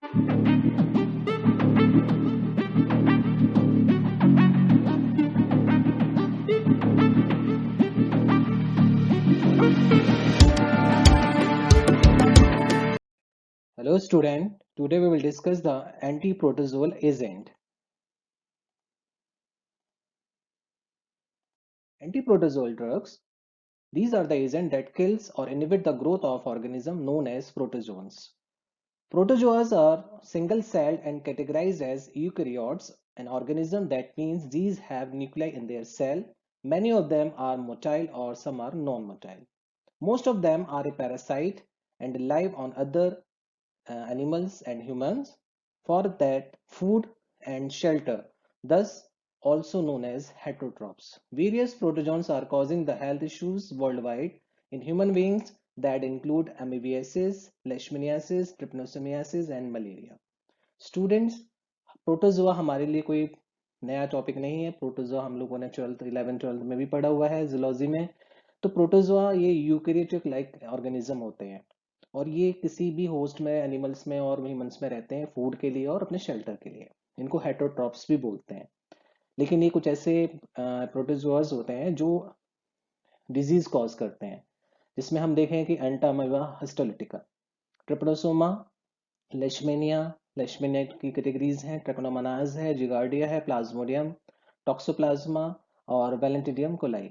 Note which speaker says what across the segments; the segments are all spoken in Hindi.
Speaker 1: Hello student, today we will discuss the anti-protozoal agent. Anti-protozoal drugs, these are the agent that kills or inhibit the growth of organism known as protozoans. Protozoas are single-celled and categorized as eukaryotes, an organism that means these have nuclei in their cell. Many of them are motile or some are non-motile. Most of them are a parasite and live on other animals and humans for that food and shelter, thus also known as heterotrophs. Various protozoans are causing the health issues worldwide in human beings that include amoebiasis, leishmaniasis, trypanosomiasis and malaria. Students, protozoa हमारे लिए कोई नया टॉपिक नहीं है। प्रोटोजोआ हम लोगों ने 11th 12th में भी पढ़ा हुआ है जूलॉजी में। तो प्रोटोजोआ ये यूकेरियोटिक लाइक ऑर्गेनिज्म होते हैं और ये किसी भी होस्ट में एनिमल्स में और ह्यूमंस में रहते हैं फूड के लिए और अपने शेल्टर के लिए। इनको हेटरोट्रॉप्स भी बोलते हैं। लेकिन ये कुछ ऐसे प्रोटोजोआज होते हैं जो डिजीज कॉज करते हैं, जिसमें हम देखें कि एंटामीबा हिस्टोलिटिका, ट्रिपनोसोमा, लेशमेनिया, लेशमेनिया की कैटेगरीज हैं, ट्रैकोनोमोनाज है, जिगार्डिया है, प्लाज्मोडियम, टॉक्सोप्लाज्मा और वैलेंटिडियम कोलाई।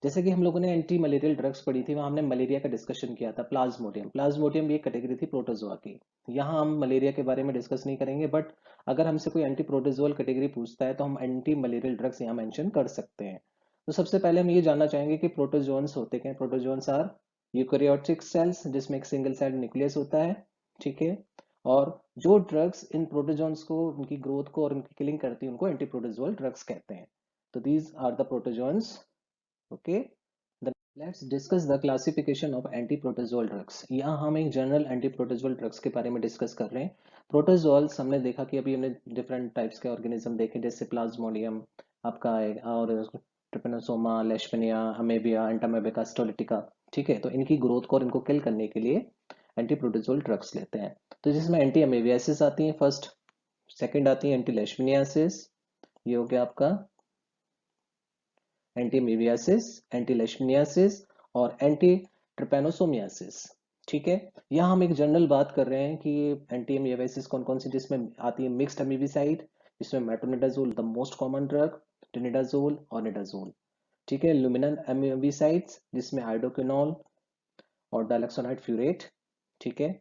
Speaker 1: जैसे कि हम लोगों ने एंटी मलेरियल ड्रग्स पढ़ी थी, वहां हमने मलेरिया का डिस्कशन किया था। प्लाज्मोडियम ये कैटेगरी थी प्रोटोजोआ की। यहाँ हम मलेरिया के बारे में डिस्कस नहीं करेंगे, बट अगर हमसे कोई एंटी प्रोटोजोअल कैटेगरी पूछता है तो हम एंटी मलेरियल ड्रग्स यहाँ मेंशन कर सकते हैं। तो सबसे पहले हम ये जानना चाहेंगे कि प्रोटोजोन्स होते क्या हैं। प्रोटोजोन्स आर यूकैरियोटिक सेल्स जिसमें एक सिंगल सेल न्यूक्लियस होता है, ठीक है। और जो ड्रग्स इन प्रोटोजोन्स को, उनकी ग्रोथ को और उनकी किलिंग करती है, उनको एंटी प्रोटोजोअल ड्रग्स कहते हैं। तो these are the protozoans, okay. Let's discuss the classification of anti protozoal drugs. यहाँ हम एक जनरल एंटी प्रोटोजोअल ड्रग्स के बारे में डिस्कस कर रहे हैं। प्रोटोजोअल्स हमने देखा कि अभी हमने डिफरेंट टाइप्स के ऑर्गेनिज्म देखे, जैसे प्लाज्मोडियम आपका है और ट्रिपेनोसोमा, लेशमेनिया, अमेबिया, एंटामेबिका, स्टोलिटिका, ठीक है। तो इनकी ग्रोथ को और इनको किल करने के लिए एंटी प्रोटोजोअल ड्रग्स लेते हैं। तो जिसमें एंटी अमेबियासिस आती है फर्स्ट, सेकंड आती है एंटी लेशमेनियासिस, ये हो गया आपका एंटी अमेबियासिस, एंटी लेशमेनियासिस और एंटी ट्रिपेनोसोमियासिस, ठीक है। यहाँ हम एक जनरल बात कर रहे हैं कि एंटी अमेबियासिस कौन कौन सी, जिसमें आती है मिक्स्ड अमीबिसाइड, जिसमें metronidazole the most common drug, tinidazole और निडाजोल, ठीक है। लुमिनल अमीबिसाइड्स जिसमें आइडोक्विनोल और डाइलैक्सोनाइड फ्यूरेट, ठीक है।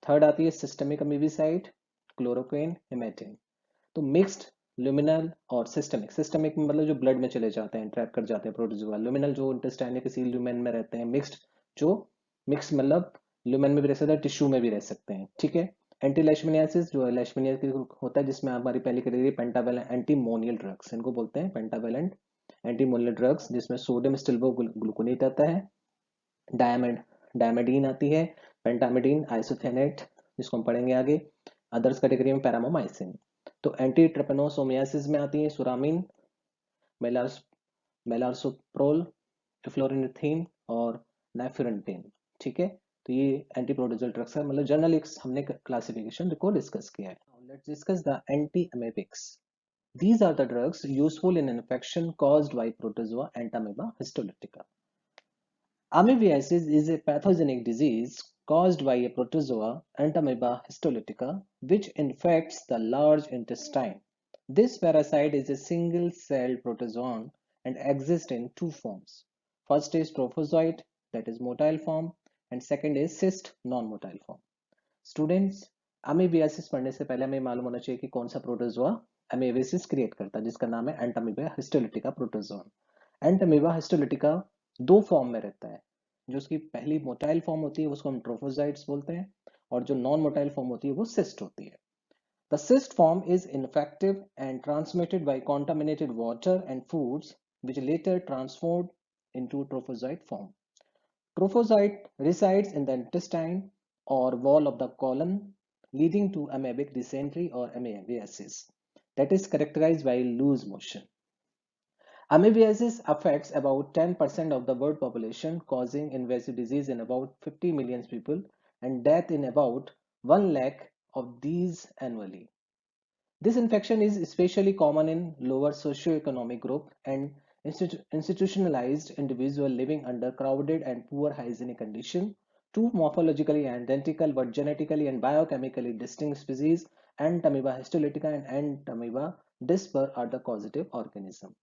Speaker 1: थर्ड आती है सिस्टमिक अमीबिसाइड, क्लोरोक्विन, हिमेटिन। तो मिक्स्ड, ल्यूमिनल और सिस्टमिक। सिस्टमिक मतलब जो ब्लड में चले जाते हैं, ट्रैप कर जाते हैं प्रोटोजोआ। ल्यूमिनल जो इंटेस्टाइन या किसी ल्यूमेन में रहते हैं। मिक्स्ड जो मिक्स मतलब ल्यूमेन में भी रह सकते हैं, टिश्यू में भी रह सकते हैं, ठीक है। एंटी लेशमेनियासिस जो है लेशमेनिया होता है, जिसमें हमारी पहली कैटेगरी पेंटावेलेंट एंटीमोनियल ड्रग्स, इनको बोलते हैं पेंटावेलेंट एंटीमोनियल ड्रग्स, जिसमें सोडियम स्टिल्बो ग्लूकोनेट आता है, डायमेड डायमेडीन आती है, पेंटामिडीन, आइसोथेनेट जिसको हम पढ़ेंगे आगे। अदर्स कैटेगरी में पैरामोमाइसिन। तो एंटी ट्रिपेनोसोमियासिस में आती है सुरामीन, मेलार्स मेलार्सोप्रोल, फ्लोरिनेथिन और नाइफ्यूरेंटिन, ठीक है। तो ये एंटी प्रोटोजोअल ड्रग्स है, मतलब जनरल एक हमने क्लासिफिकेशन को डिस्कस किया है। Let's discuss the anti amoebics. These are the drugs useful in infection caused by protozoa Entamoeba histolytica. Amoebiasis is a pathogenic disease caused by a protozoa Entamoeba histolytica which infects the large intestine. This parasite is a single-celled protozoan and exists in two forms. First is trophozoite, that is motile form, and second is cyst non-motile form. Students, amoebiasis पढ़ने से पहले हमें मालूम होना चाहिए कि कौन सा प्रोटोजोआ अमीबियासिस क्रिएट करता है, जिसका नाम है Entamoeba histolytica protozoan. Entamoeba histolytica दो फॉर्म में रहता है। जो उसकी पहली मोटाइल फॉर्म होती है उसको हम ट्रोफोजाइट्स बोलते हैं, और जो नॉन मोटाइल फॉर्म होती है वो सिस्ट होती है। The cyst form is infective and transmitted by contaminated water and foods, which later transformed into trophozoite form. Trophozoite resides in the intestine or wall of the colon, leading to amoebic dysentery or amoebiasis that is characterized by loose motion. Amoebiasis affects about 10% of the world population, causing invasive disease in about 50 million people and death in about 1 lakh of these annually. This infection is especially common in lower socioeconomic group and institutionalized individuals living under crowded and poor hygienic conditions. Two morphologically identical but genetically and biochemically distinct species, Entamoeba histolytica and Entamoeba disper, are the causative organism.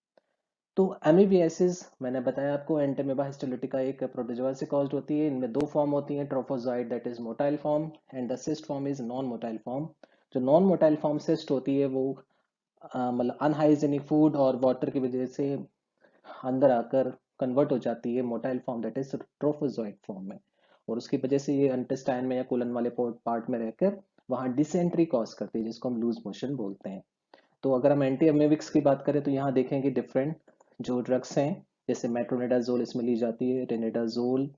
Speaker 1: तो एमीबियासिस मैंने बताया आपको, एंटेमेबा हिस्टोलिटिका एक प्रोटोजोआ से कॉज्ड होती है। इनमें दो फॉर्म होती हैं, trophozoite that is motile form and the cyst form is non motile form. जो नॉन मोटाइल फॉर्म सिस्ट होती है वो मतलब अनहाइजेनिक फूड और वाटर की वजह से अंदर आकर कन्वर्ट हो जाती है motile form that is trophozoite form में, और उसकी वजह से ये इंटेस्टाइन में या कोलन वाले पार्ट में रहकर वहां डिसेंट्री कॉज करती है, जिसको हम लूज मोशन बोलते हैं। तो अगर हम एंटी अमेबिक्स की बात करें तो यहाँ देखेंगे डिफरेंट जो ड्रग्स हैं, जैसे मेट्रोनिडाजोल इसमें ली जाती है, टेनिडाजोल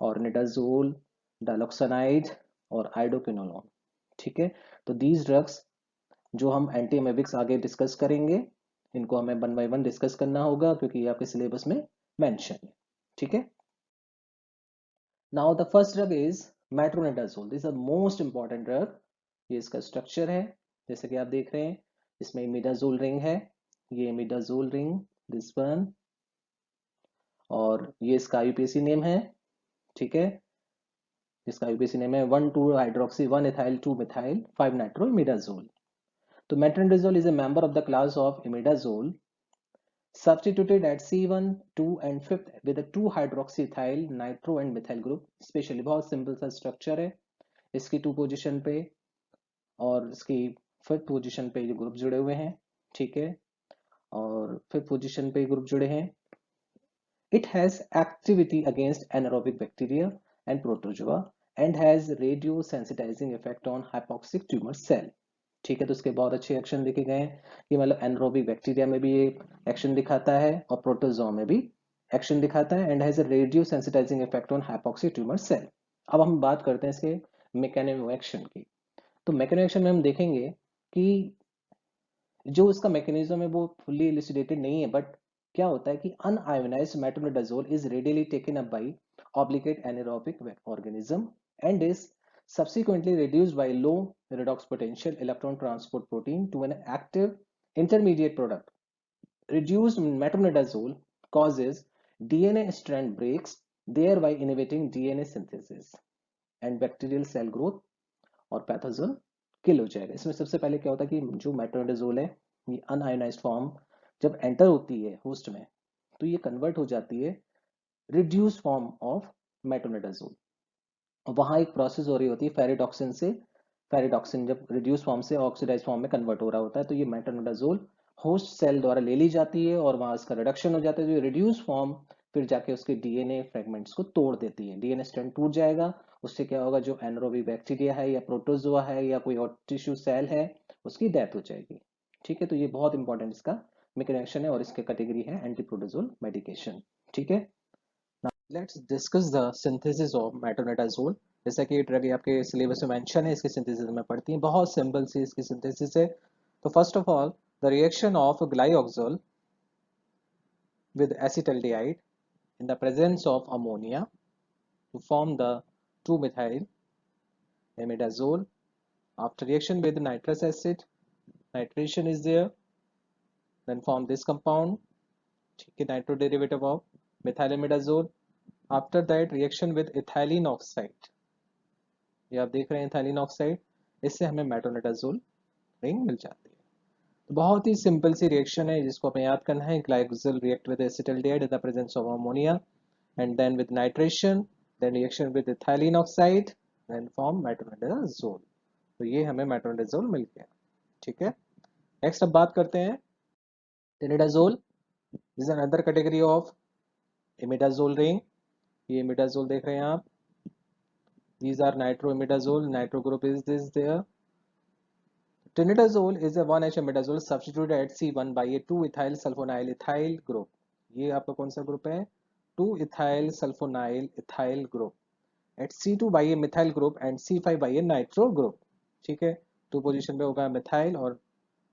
Speaker 1: और निडाजोल, डालोक्सानाइड और आइडोक्विनोलोन। ठीक है, तो दीज ड्रग्स जो हम एंटी अमेबिक्स आगे डिस्कस करेंगे, इनको हमें 1 बाय 1 डिस्कस करना होगा क्योंकि ये आपके सिलेबस में मेंशन है। ठीक है, now the first drug is metronidazole. This is the most important drug. ये इसका स्ट्रक्चर है, जैसे कि आप देख रहे हैं, इसमें इमिडाजोल रिंग है, ये इमिडाजोल रिंग दिस वन, और ये इसका यूपीएसी नेम है। ठीक है, इसका यूपीएसी नेम है 1,2 hydroxy 1 ethyl 2 methyl 5 nitro imidazole. तो metronidazole is a member of the class of imidazole, substituted at C1, 2 and 5th with a 2 hydroxyethyl nitro and methyl group। Specially बहुत सिंपल सा स्ट्रक्चर है, इसकी 2 पोजीशन पे और इसकी 5th पोजीशन पे ये ग्रुप जुड़े हुए हैं। ठीक है, और 5th पोजीशन पे ग्रुप जुड़े हैं। It has activity against anaerobic bacteria and protozoa and has radiosensitizing effect on hypoxic tumor cell। ठीक है, तो उसके बहुत अच्छे एक्शन देखे गए हैं कि मतलब एनरोबिक बैक्टीरिया में भी ये एक्शन दिखाता है और प्रोटोजोआ में भी एक्शन दिखाता है, and has a radio sensitising effect on hypoxic tumour cell. अब हम बात करते हैं इसके मैकेनिज्म एक्शन की। तो मैकेनिज्म एक्शन में हम देखेंगे कि जो इसका मैकेनिज्म है वो फुल्ली इलुसिडेटेड नहीं है, बट क्या होता है कि unionised metronidazole is readily taken up by obligate anaerobic organism and is subsequently reduced by low redox potential electron transport protein to an active intermediate product. Reduced metronidazole causes DNA strand breaks, thereby inhibiting DNA synthesis and bacterial cell growth और पैथोजन किल हो जाएगा। इसमें सबसे पहले क्या होता है कि जो मेट्रोनिडाजोल है, ये अनआयोनाइज्ड फॉर्म जब एंटर होती है होस्ट में, तो ये कन्वर्ट हो जाती है रिड्यूस फॉर्म ऑफ मेट्रोनिडाजोल। वहां एक प्रोसेस हो रही होती है फेरिडॉक्सिन से, फेरिडॉक्सिन जब रिड्यूस फॉर्म से ऑक्सीडाइज फॉर्म में कन्वर्ट हो रहा होता है, तो ये मेट्रोनिडाजोल होस्ट सेल द्वारा ले ली जाती है और वहां इसका रिडक्शन हो जाता है। जो रिड्यूस फॉर्म फिर जाके उसके डीएनए फ्रेगमेंट्स को तोड़ देती है, डीएनए स्ट्रैंड टूट जाएगा। उससे क्या होगा, जो एनरोबिक बैक्टीरिया है या प्रोटोजोआ है या कोई और टिश्यू सेल है, उसकी डेथ हो जाएगी। ठीक है, तो ये बहुत इंपॉर्टेंट इसका मैकेनिज्म है और इसके कैटेगरी है एंटीप्रोटोजोल मेडिकेशन। ठीक है, let's discuss the synthesis of metronidazole. जैसा कि ये ड्रग आपके सिलेबस में मेंशन है, इसकी सिंथेसिस में पढ़ती है, बहुत सिंपल सी इसकी सिंथेसिस है। तो first of all the reaction of glyoxal with acetaldehyde in the presence of ammonia to form the 2-methyl imidazole. After reaction with nitrous acid, nitration is there, then form this compound, nitro derivative of methyl imidazole. After that reaction with ethylene oxide, ये आप देख रहे हैं ethylene oxide, इससे हमें मेट्रोनिडाजोल रिंग मिल जाती है। तो बहुत ही सिंपल सी रिएक्शन है जिसको हमें याद करना है। Glyoxal react with acetaldehyde in the presence of ammonia and then with nitration, then reaction with ethylene oxide, then form metronidazole। तो ये हमें metronidazole मिल गया। ठीक है, नेक्स्ट अब बात करते हैं tinidazole. This is another category of imidazole ring. ये इमिडाजोल देख रहे हैं आप, these are nitroimidazole, nitro group is this there। Tenidazole is a 1H imidazole substituted at C1 by a 2-ethyl sulfonyl ethyl group। ये आपका कौन सा ग्रुप है, 2-ethyl sulfonyl ethyl group at C2 by a methyl group and C5 by a nitro group। ठीक है, 2 पोजीशन पे होगा मिथाइल और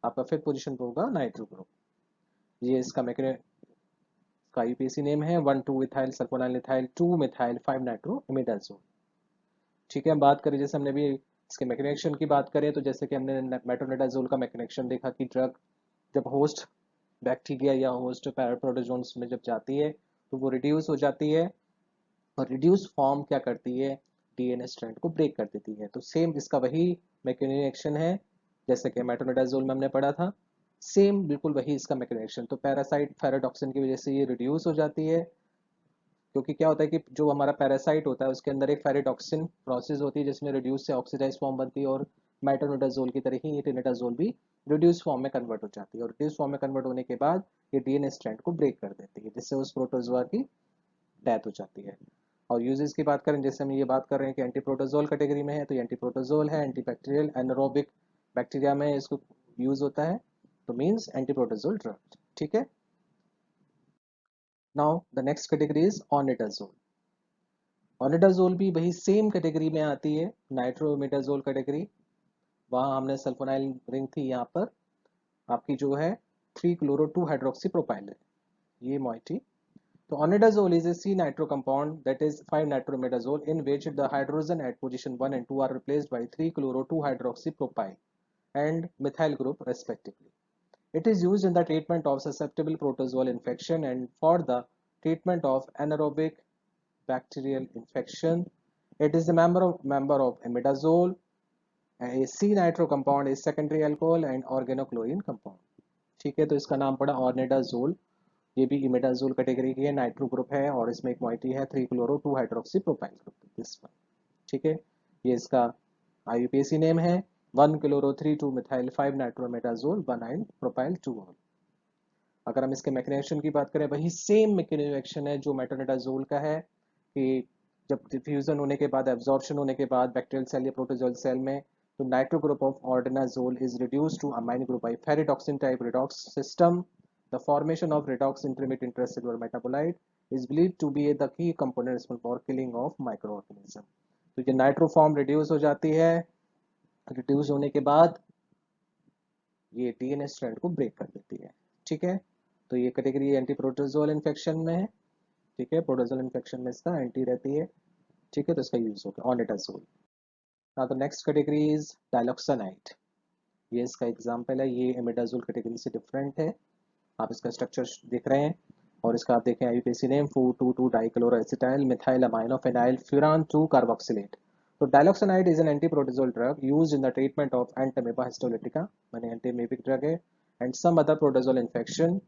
Speaker 1: आपका 5th पोजीशन पे होगा नाइट्रो ग्रुप। ये इसका का यूपीएसी नेम है 1,2 ethyl sulfonyl ethyl 2 methyl 5 nitro imidazole. ठीक है, हम बात करें जैसे हमने भी इसके मैकेनिज्म की बात करें तो जैसे कि हमने मेट्रोनिडाजोल का मैकेनिज्म देखा कि ड्रग जब होस्ट बैक्टीरिया या होस्ट पैराप्रोटोजोन्स में जब जाती है तो वो रिड्यूस हो जाती है, और रिड्यूस फॉर्म क्या करती है, डीएनए स्ट्रैंड को ब्रेक कर देती है। तो सेम इसका वही मैकेनिज्म एक्शन है जैसे कि मेट्रोनिडाजोल में हमने पढ़ा था, सेम बिल्कुल वही इसका मैकेनिज्म। तो पैरासाइट फेराटॉक्सिन की वजह से ये रिड्यूस हो जाती है, क्योंकि क्या होता है कि जो हमारा पैरासाइट होता है उसके अंदर एक फेराटॉक्सिन प्रोसेस होती है जिसमें रिड्यूस से ऑक्सीडाइज फॉर्म बनती है, और मेट्रोनिडाजोल की तरह ही ये टेनिडाजोल भी रिड्यूस फॉर्म में कन्वर्ट हो जाती है, और रिड्यूस फॉर्म में कन्वर्ट होने के बाद ये डीएनए स्ट्रैंड को ब्रेक कर देती है, जिससे उस प्रोटोजोआ की डेथ हो जाती है। और यूजेस की बात करें, जैसे हम ये बात कर रहे हैं कि एंटी प्रोटोजोल कैटेगरी में है, तो ये एंटी प्रोटोजोल है, एंटी बैक्टीरियल एनारोबिक बैक्टीरिया में इसको यूज होता है, तो मीन्स एंटी प्रोटोजोल ड्रग। ठीक है, now the next category is ornidazole. Ornidazole भी वही सेम कैटेगरी में आती है, नाइट्रोमिडाजोल कैटेगरी। वहां हमने सल्फोनाइल रिंग थी, यहाँ पर आपकी जो है 3 क्लोरो 2 हाइड्रोक्सी प्रोपाइल है, ये moiety. So onidazole is a C-nitro compound that is 5-nitromidazole in which the hydrogen at position 1 and 2 are replaced by 3-chloro-2-hydroxypropyl and methyl group respectively. It is used in the treatment of susceptible protozoal infection and for the treatment of anaerobic bacterial infection. It is a member of imidazole. A C-nitro compound is secondary alcohol and organochlorine compound. ठीक है, तो इसका नाम पड़ा ऑर्निडाजोल। ये भी इमिडाजोल कैटेगरी की है, नाइट्रो ग्रुप है, और इसमें एक मॉइटी है 3 chloro 2 hydroxy propyl group, this one. ठीक है, ये इसका आईयूपीएसी नेम है 1 क्लोरो 3 2 मिथाइल 5 नाइट्रोमेटाजोल 1 प्रोपाइल 2 ऑल। अगर हम इसके मैकेनिज्म की बात करें, वही सेम मैकेनिज्म एक्शन है जो मेट्रोनिडाजोल का है, कि जब डिफ्यूजन होने के बाद, एब्जॉर्प्शन होने के बाद बैक्टीरियल सेल या प्रोटोजोल सेल में, तो nitro group of ornidazole is reduced to amine group by ferredoxin type redox system. The formation of redox intermediate intracellular metabolite is believed to be the key component responsible for killing of microorganism. तो ये नाइट्रो फॉर्म रिड्यूस हो जाती है, रिड्यूस होने के बाद ये डीएनए स्ट्रैंड को ब्रेक कर देती है। ठीक है, तो ये कैटेगरी एंटी प्रोटोजोल इन्फेक्शन में है। ठीक है, प्रोटोजोल इन्फेक्शन में इसका एंटी रहती है। ठीक है, तो इसका यूज हो गया ornidazole. Now the next category is diloxanide. ये इसका एग्जांपल है, ये इमिडाजोल कैटेगरी से डिफरेंट है। आप इसका स्ट्रक्चर देख रहे हैं, और इसका आप देखें IUPAC name 4,2,2 dichloroacetyl methyl amino phenyl furan 2 carboxylate. तो diloxanide is an anti protozoal drug used in the treatment of Entamoeba histolytica, माने एंटीमीबिक ड्रग है, and some other protozoal infection.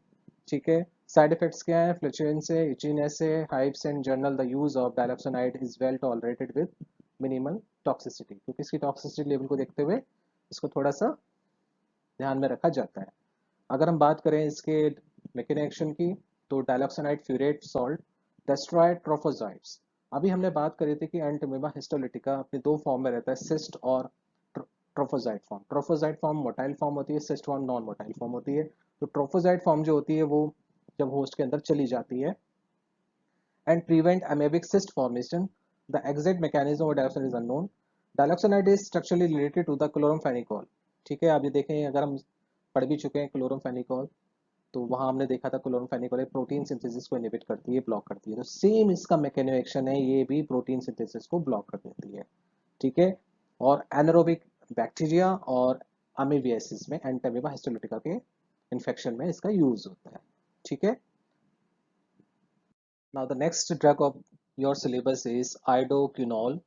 Speaker 1: ठीक है, साइड इफेक्ट्स क्या है, फ्लैचुलेंस है, इचीनेस है, hives and general the use of diloxanide is well tolerated with minimal toxicity. क्योंकि इसकी टॉक्सिसिटी लेवल को देखते हुए इसको थोड़ा सा ध्यान में रखा जाता है। अगर हम बात करें इसके मैकेनिज्म एक्शन की, तो डायलॉक्सानाइड फ्यूरेट सॉल्ट डेस्ट्रॉय ट्रोफोजाइट्स। अभी हमने बात करी थी कि एंटमीबा हिस्टोलिटिका अपने दो फॉर्म में रहता है, सिस्ट और ट्रोफोजाइट फॉर्म। ट्रोफोजाइट फॉर्म मोटाइल फॉर्म होती है, cyst form non motile form होती है। तो ट्रोफोजाइट फॉर्म जो होती है वो जब होस्ट के अंदर चली जाती है and prevent amoebic cyst formation, the exact mechanism of diloxanide is unknown. Diloxanide is structurally related to the chloramphenicol. ठीक है, आप ये देखें, अगर हम पढ़ भी चुके हैं क्लोरमफेनिकोल, तो वहां हमने देखा था क्लोरोफेनिकोल एक प्रोटीन सिंथेसिस को इनहिबिट करती है, ब्लॉक करती है। तो सेम इसका मैकेनिज्म एक्शन है, ये भी प्रोटीन सिंथेसिस को ब्लॉक कर देती है। ठीक है, और एनारोबिक बैक्टीरिया और अमीबियासिस में एंटमीबा हिस्टोलिटिका के इन्फेक्शन में इसका यूज होता है। ठीक है, now the next drug of your syllabus is iodoquinol.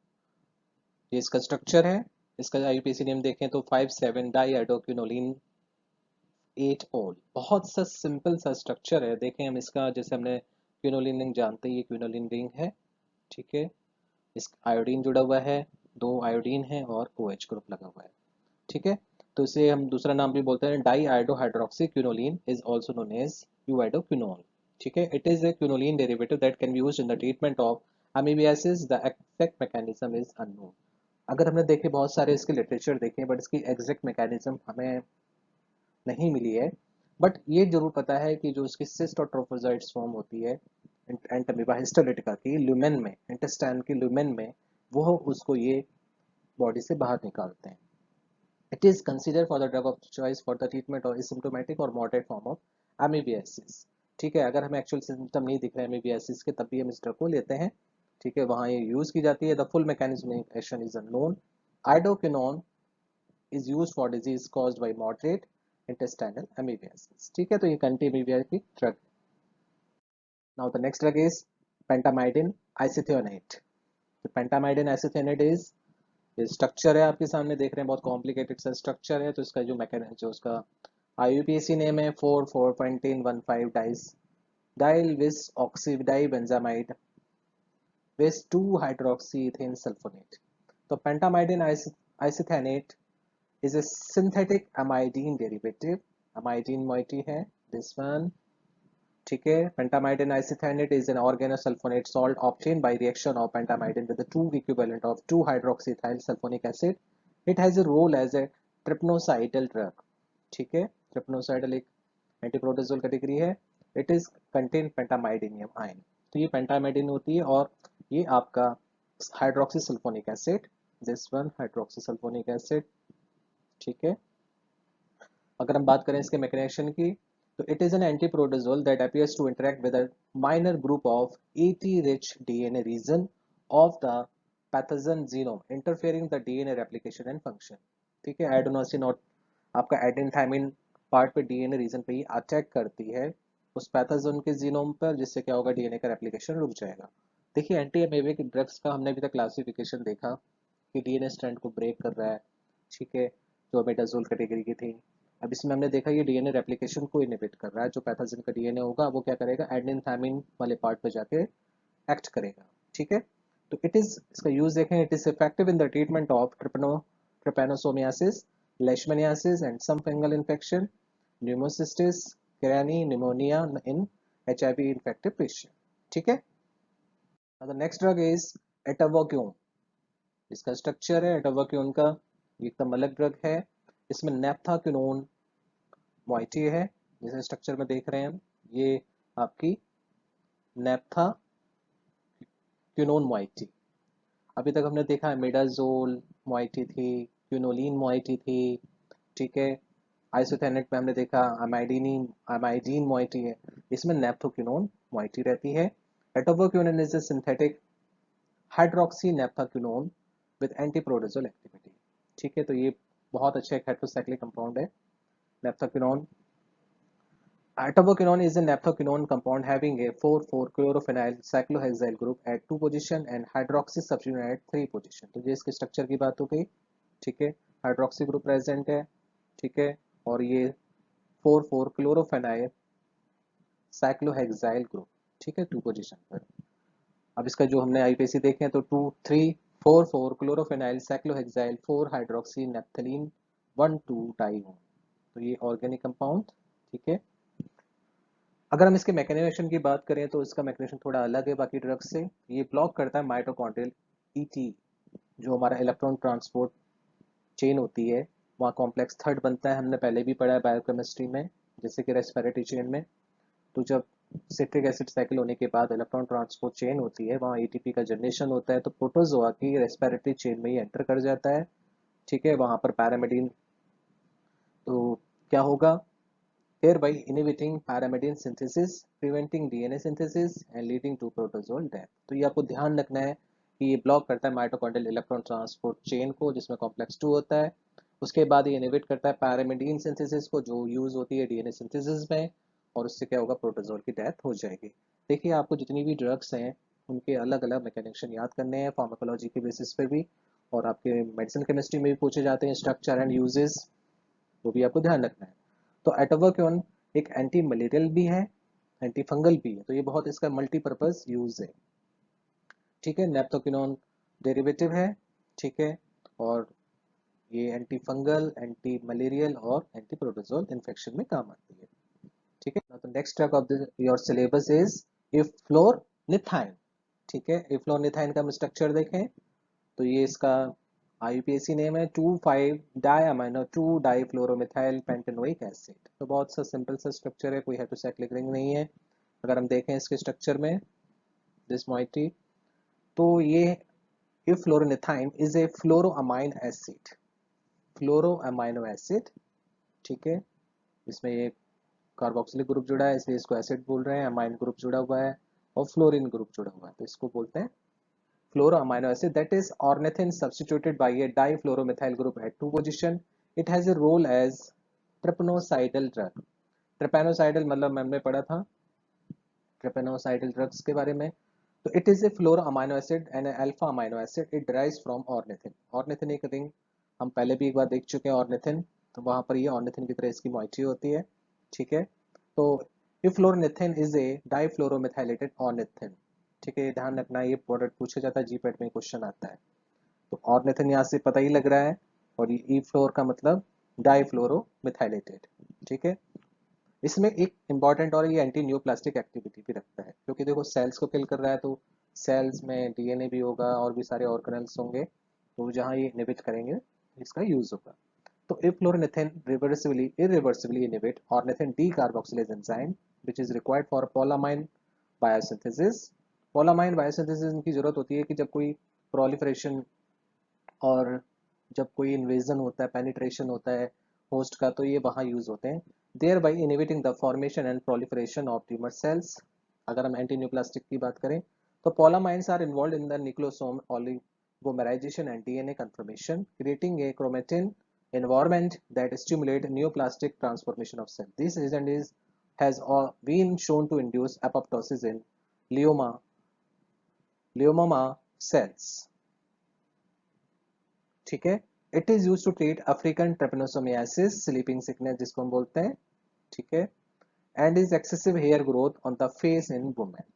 Speaker 1: ये इसका स्ट्रक्चर है, इसका आईयूपीएसी नेम देखें तो 5,7 डाई आइडोक्विनोलिन 8 ओल। बहुत सा सिंपल सा स्ट्रक्चर है। देखें हम इसका, जैसे हमने क्विनोलिन रिंग जानते हैं, ये क्विनोलिन रिंग है। ठीक है, इस आयोडीन जुड़ा हुआ है, दो आयोडीन है और OH ग्रुप लगा हुआ है। ठीक है, तो इसे हम दूसरा नाम भी बोलते हैं di iodo hydroxy quinoline, is also known as iodoquinol. ठीक है, it is a quinoline derivative that can be used in the treatment of amoebiasis. The exact mechanism is unknown. अगर हमने देखे बहुत सारे इसके लिटरेचर देखे, बट इसकी एग्जैक्ट मैकेनिज्म हमें नहीं मिली है। बट ये जरूर पता है कि जो इसकी सिस्ट और ट्रोफोजाइट्स फॉर्म होती है एंटमीबा हिस्टोलिटिका की ल्यूमेन में, इंटेस्टाइन की ल्यूमेन में, वो उसको ये बॉडी से बाहर निकालते हैं। It is consider for the drug of choice for the treatment of symptomatic और मॉडरेट फॉर्म ऑफ एमीबियासिस। ठीक है, अगर हमें एक्चुअल सिम्टम नहीं दिख रहे एमीबियासिस के, तब भी हम इस ड्रग को लेते हैं। ठीक है, वहाँ ये यूज की जाती है। The full mechanism action is unknown. Iodoquinol is use for disease caused by moderate intestinal amoebiasis. ठीक है, तो ये कंटी एमीबिया की drug. Now the next drug is pentamidine isethionate. तो पेंटामाइडिन आइसिथियोनेट इज, ये स्ट्रक्चर है आपके सामने देख रहे हैं, बहुत कॉम्प्लिकेटेड सा स्ट्रक्चर है। तो इसका जो मैकेनिज्म, जो उसका IUPAC नेम है 4,4.15 डाइस डाइल विस ऑक्सीडाई बेंजामाइड विस 2 हाइड्रोक्सी इथेन सल्फोनेट। तो पेंटामाइडिन आइसिथेनेट is a synthetic amidine derivative, amidine moiety है this one। ठीक है, pentamidine isethionate is an organosulfonate salt obtained by reaction of pentamidine with the true equivalent of 2 hydroxyethyl sulfonic acid। it has a role as a trypnocidal drug। ठीक है, trypnocidal एक एंटीप्रोटोजोल कैटेगरी है। it is contain pentamidinium ion। तो ये पेंटामाइडिन होती है और ये आपका hydroxy sulphonic acid, this one hydroxy sulphonic acid. ठीक है, अगर हम बात करें इसके मैकेनिज्म की, तो it is an antiprotozoal that appears to interact with a minor group of AT rich DNA region of the pathogen genome interfering the DNA replication and function. ठीक है, एडेनोसिन और आपका एडेनथाइमिन पार्ट पे DNA रीजन पे ही अटैक करती है उस पैथोजन के जीनोम पर, जिससे क्या होगा, DNA का रेप्लिकेशन रुक जाएगा। देखिए, एंटी एमेबिक ड्रग्स का हमने अभी तक क्लासिफिकेशन देखा कि DNA स्ट्रैंड को ब्रेक कर रहा है। ठीक है, जो मेटाजोल कैटेगरी की थी। अब इसमें हमने देखा ये DNA रेप्लिकेशन को इनहिबिट कर रहा है। जो पैथोजन का DNA होगा वो क्या करेगा, एडेनिन वाले पार्ट पे जाके एक्ट करेगा। ठीक है, तो इट इज, इसका यूज देखें, it is effective in the treatment of trypanosomiasis, leishmaniasis and some fungal infection, pneumocystis, carinii pneumonia in HIV infective patient. ठीक है, the next drug is atovaquone. इसका स्ट्रक्चर है एटावोक्यून का, एकदम अलग ड्रग है। इसमें नेप्थाक्विनोन मॉइटी है, जैसे स्ट्रक्चर में देख रहे हैं हम, ये आपकी नेप्था क्विनोन मॉइटी। अभी तक हमने देखा है मिडाजोल मॉइटी थी, क्विनोलिन मॉइटी थी। ठीक है, आइसोथेनेट में हमने देखा अमाइडीन मॉइटी है, इसमें नेप्थोक्विनोन मॉइटी रहती है। Atovaquone is a synthetic hydroxy naphthoquinone with antiprotozoal activity. ठीक है, तो ये बहुत अच्छा एक हेट्रोसाइक्लिक कंपाउंड है नेप्थाक्विनोन। Atoboquinone is a naphthoquinone compound having a 4,4-chlorophenyl cyclohexyl group at 2 position and hydroxy substituent at 3 position। तो ये इसके स्ट्रक्चर की बात हो गई। ठीक है, हाइड्रोक्सी ग्रुप प्रेजेंट है। ठीक है, और ये 4,4-क्लोरोफेनाइल साइक्लोहेक्साइल ग्रुप। ठीक है, 2 पोजिशन पर। अब इसका जो हमने IUPAC देखे तो 2,3,4,4-क्लोरोफेनाइल साइक्लोहेक्साइल 4 हाइड्रोक्सी नेप्थलीन 1,2 डाइओन। तो ये ऑर्गेनिक कंपाउंड। ठीक है, अगर हम इसके मैकेनिज्म की बात करें तो इसका मैकेनिज्म थोड़ा अलग है बाकी ड्रग्स से। ये ब्लॉक करता है माइटोकॉन्ड्रियल ET, जो हमारा इलेक्ट्रॉन ट्रांसपोर्ट चेन होती है, वहाँ कॉम्प्लेक्स थर्ड बनता है, हमने पहले भी पढ़ा है बायोकेमिस्ट्री में, जैसे कि रेस्पिरेटरी चेन में। तो जब सिट्रिक एसिड साइकिल होने के बाद इलेक्ट्रॉन ट्रांसपोर्ट चेन होती है, वहाँ ATP का जनरेशन होता है, तो प्रोटोजोआ की रेस्पिरेटरी चेन में ही एंटर कर जाता है। ठीक है, वहाँ पर पैरामिडीन, तो क्या होगा, thereby inhibiting pyrimidine synthesis, preventing DNA synthesis and leading to protozoal death। तो ये आपको ध्यान रखना है कि ये ब्लॉक करता है माइटोकॉन्ड्रियल इलेक्ट्रॉन ट्रांसपोर्ट चेन को, जिसमें कॉम्प्लेक्स 2 होता है। उसके बाद ये इनहिबिट करता है pyrimidine सिंथेसिस को, जो यूज होती है DNA सिंथेसिस में, और उससे क्या होगा, प्रोटोजोल की डेथ हो जाएगी। देखिए, आपको जितनी भी ड्रग्स हैं उनके अलग अलग मैकेनिज्म याद करने हैं फार्माकोलॉजी के बेसिस पे भी, और आपके मेडिसिन केमिस्ट्री में भी पूछे जाते हैं स्ट्रक्चर एंड यूजेस, वो भी आपको ध्यान रखना है। तो एटोवाक्योन एक एंटी मलेरियल भी है, एंटी फंगल भी है, तो ये बहुत इसका मल्टीपर्पज यूज है। ठीक है, नेप्थोक्विनोन डेरिवेटिव है। ठीक है, और ये एंटी फंगल, एंटी मलेरियल और एंटी प्रोटोजोल इन्फेक्शन में काम आती है। ठीक है, तो next drug of your syllabus is eflornithine. ठीक है, इफ्लोरनिथाइन का हम स्ट्रक्चर देखें तो ये इसका IUPAC नेम है 2,5 डायअमाइनो 2 डाइफ्लोरोमिथाइल पेंटेनोइक एसिड। तो बहुत सा सिंपल सा स्ट्रक्चर है, कोई हेटेरोसाइक्लिक रिंग नहीं है। अगर हम देखें इसके स्ट्रक्चर में दिस मॉइटी, तो ये इफ्लोरोनिथाइन इज ए फ्लोरोअमाइन एसिड, फ्लोरोअमाइनो एसिड। ठीक है, इसमें ये कार्बोक्सिलिक ग्रुप जुड़ा है, इसलिए इसको एसिड बोल रहे हैं, अमाइन ग्रुप जुड़ा हुआ है और फ्लोरीन ग्रुप जुड़ा हुआ है, तो इसको बोलते हैं fluoro amino acid, that is ornithine substituted by a difluoromethyl group at 2 position. It has a role as trypanocidal drug. Trypanocidal मतलब हमने पढ़ा था ट्रिपेनोसाइडल ड्रग्स के बारे में. तो it is A fluoro amino acid and alpha amino acid. It derives from ornithine. Ornithine एक रिंग हम पहले भी एक बार देख चुके हैं ऑर्निथिन, तो वहां पर ये ऑर्निथिन की तरह इसकी मॉइटी होती है. ठीक है, तो इफ्लोरनिथिन इज ए डाइफ्लोरोमेथाइलेटेड ऑर्निथिन. ठीक है, ध्यान रखना ये प्रोडक्ट पूछा जाता है, जीपेट में क्वेश्चन आता है. तो ऑर्निथिन यहाँ से पता ही लग रहा है, और ये ई फ्लोर का मतलब डाइफ्लोरोमेथाइलेटेड. ठीक है, इसमें एक इंपॉर्टेंट और ये एंटी न्यूप्लास्टिक एक्टिविटी भी रखता है, क्योंकि देखो सेल्स को किल कर रहा है, तो सेल्स में डीएनए भी होगा और भी सारे ऑर्गेनेल्स होंगे, तो जहाँ ये इनहिबिट करेंगे इसका यूज होगा. तो इफ्लोरनिथिन reversibly irreversibly inhibit ornithine decarboxylase enzyme which is required for polyamine biosynthesis. polyamine biosynthesis की जरूरत होती है कि जब कोई proliferation और जब कोई इन्वेजन होता है, पेनिट्रेशन होता है होस्ट का, तो ये वहाँ यूज होते हैं, thereby inhibiting the formation and proliferation of tumour cells. अगर हम एंटी न्यूप्लास्टिक की बात करें, तो polyamines are involve in the nucleosome oligomerization and DNA conformation, creating a chromatin environment that stimulate neoplastic transformation of cell. This agent has been shown to induce apoptosis in lymphoma cells. ठीक है, it is use to treat African trypanosomiasis, sleeping sickness जिसको हम बोलते हैं. ठीक है, and is excessive hair growth on the face in women.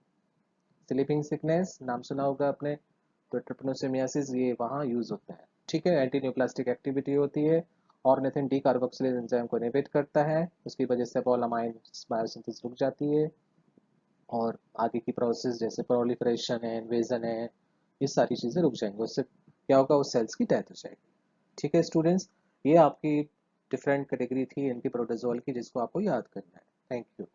Speaker 1: Sleeping sickness नाम सुना होगा आपने, तो ट्रेपनोसोमियासिस ये वहाँ यूज होता है. ठीक है, एंटी न्यूप्लास्टिक एक्टिविटी होती है, ऑर्निथिन डीकार्बोक्सिलेज एंजाइम को इनहिबिट करता है, उसकी वजह से पोलामाइन बायोसिंथेसिस रुक जाती है, और आगे की प्रोसेस जैसे प्रोलिफरेशन है, इन्वेजन है, ये सारी चीजें रुक जाएंगी. उससे क्या होगा, उस सेल्स की डेथ हो जाएगी. ठीक है स्टूडेंट्स, ये आपकी डिफरेंट कैटेगरी थी इनकी प्रोटोजोल की, जिसको आपको याद करना है. Thank you.